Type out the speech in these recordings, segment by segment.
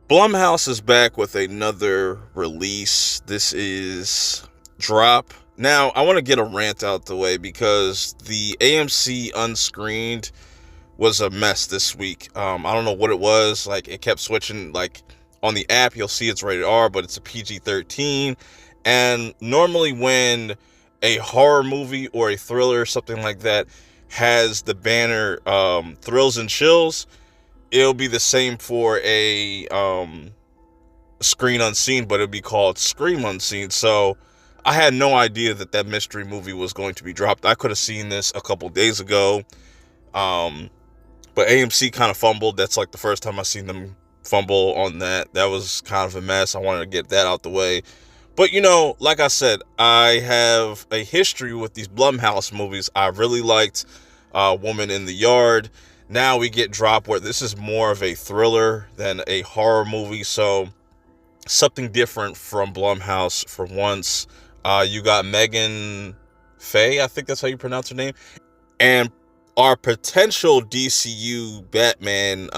Blumhouse is back with another release. This is Drop. Now, I want to get a rant out the way because the AMC Unscreened was a mess this week. I don't know what it was. Like, it kept switching. Like, on the app, you'll see it's rated R, but it's a PG-13. And normally, when a horror movie or a thriller or something like that has the banner Thrills and Chills, it'll be the same for a Screen Unseen, but it'll be called Scream Unseen. So I had no idea that that mystery movie was going to be dropped. I could have seen this a couple days ago, um, but AMC kind of fumbled. That's like the first time I seen them fumble on that. That was kind of a mess. I wanted to get that out the way. But like I said, I have a history with these Blumhouse movies. I really liked Woman in the Yard. Now we get Drop, where this is more of a thriller than a horror movie. So something different from Blumhouse for once. You got Megan Faye, I think that's how you pronounce her name, and our potential DCU Batman,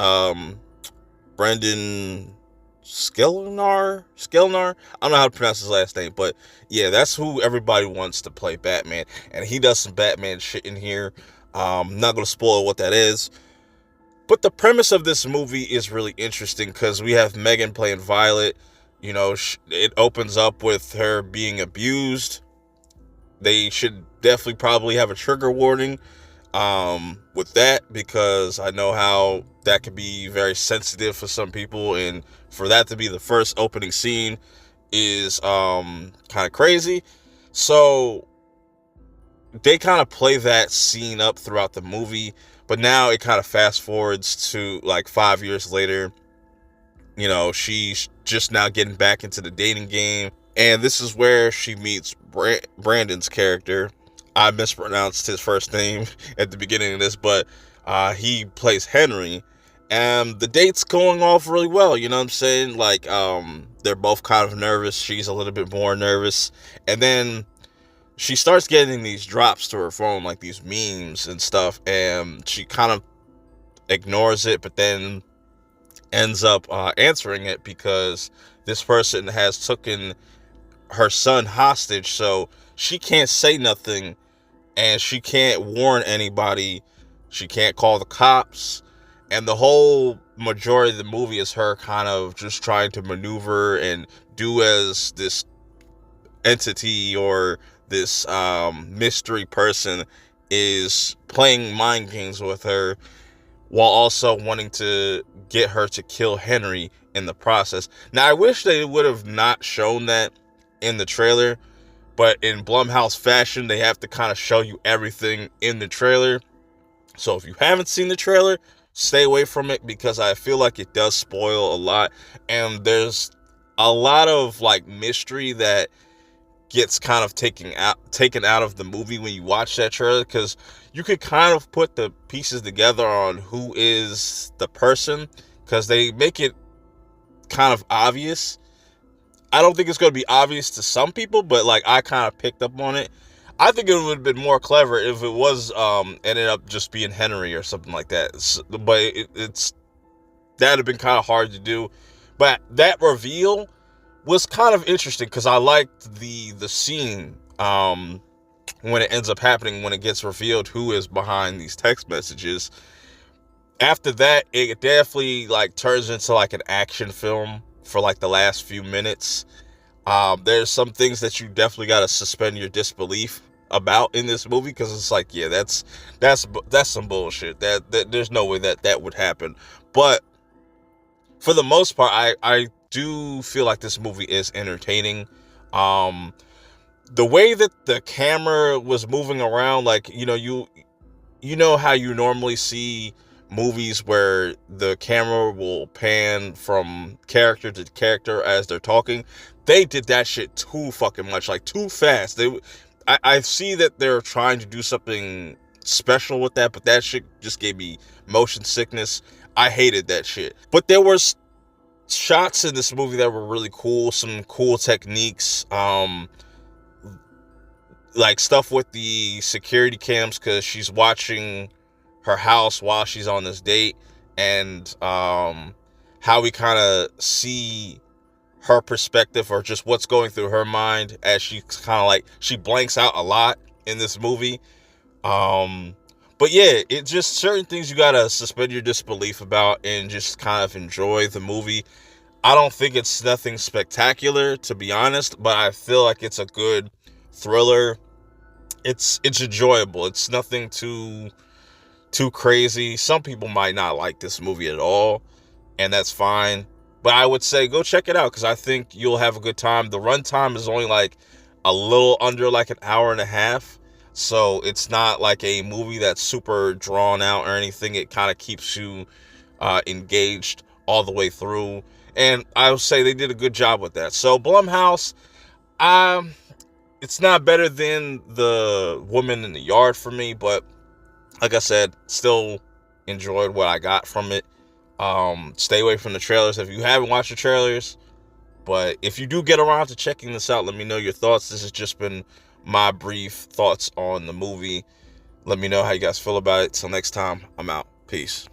Brendan Skellnar. I don't know how to pronounce his last name, but yeah, that's who everybody wants to play Batman, and he does some Batman shit in here. Not gonna spoil what that is, but the premise of this movie is really interesting because we have Megan playing Violet. It opens up with her being abused. They should definitely probably have a trigger warning with that, because I know how that could be very sensitive for some people, and for that to be the first opening scene is kind of crazy. So they kind of play that scene up throughout the movie, but now it kind of fast forwards to like 5 years later. She's just now getting back into the dating game, and this is where she meets Brandon's character. I mispronounced his first name at the beginning of this, but he plays Henry, and the date's going off really well. You know what I'm saying? Like, they're both kind of nervous. She's a little bit more nervous, and then she starts getting these drops to her phone, like these memes and stuff, and she kind of ignores it, but then ends up answering it because this person has taken her son hostage. So she can't say nothing, and she can't warn anybody. She can't call the cops. And the whole majority of the movie is her kind of just trying to maneuver and do as this entity or this mystery person is playing mind games with her, while also wanting to get her to kill Henry in the process. Now, I wish they would have not shown that in the trailer, but in Blumhouse fashion, they have to kind of show you everything in the trailer. So if you haven't seen the trailer, stay away from it, because I feel like it does spoil a lot, and there's a lot of like mystery that gets kind of taken out of the movie when you watch that trailer, because you could kind of put the pieces together on who is the person, because they make it kind of obvious. I don't think it's going to be obvious to some people, but like I kind of picked up on it. I think it would have been more clever if it was ended up just being Henry or something like that. But it's that'd have been kind of hard to do. But that reveal was kind of interesting because I liked the scene when it ends up happening, when it gets revealed who is behind these text messages. After that, it definitely like turns into like an action film for like the last few minutes. There's some things that you definitely got to suspend your disbelief about in this movie, because it's like, yeah, that's some bullshit. That there's no way that would happen. But for the most part, I do feel like this movie is entertaining. The way that the camera was moving around, like, you know how you normally see movies where the camera will pan from character to character as they're talking. They did that shit too fucking much, like too fast. I see that they're trying to do something special with that, but that shit just gave me motion sickness. I hated that shit. But there was shots in this movie that were really cool, some cool techniques, like stuff with the security cams, because she's watching her house while she's on this date, and how how we kind of see her perspective, or just what's going through her mind as she kind of like, she blanks out a lot in this movie. um but yeah, it just, certain things you gotta suspend your disbelief about and just kind of enjoy the movie. I don't think it's nothing spectacular, to be honest, but I feel like it's a good thriller. It's enjoyable. It's nothing too crazy. Some people might not like this movie at all, and that's fine. But I would say go check it out, because I think you'll have a good time. The runtime is only like a little under like an hour and a half. So it's not like a movie that's super drawn out or anything. It kind of keeps you engaged all the way through. And I would say they did a good job with that. So Blumhouse, um, it's not better than The Woman in the Yard for me, but like I said, still enjoyed what I got from it. Stay away from the trailers if you haven't watched the trailers. But if you do get around to checking this out, let me know your thoughts. This has just been my brief thoughts on the movie. Let me know how you guys feel about it. Till next time, I'm out. Peace.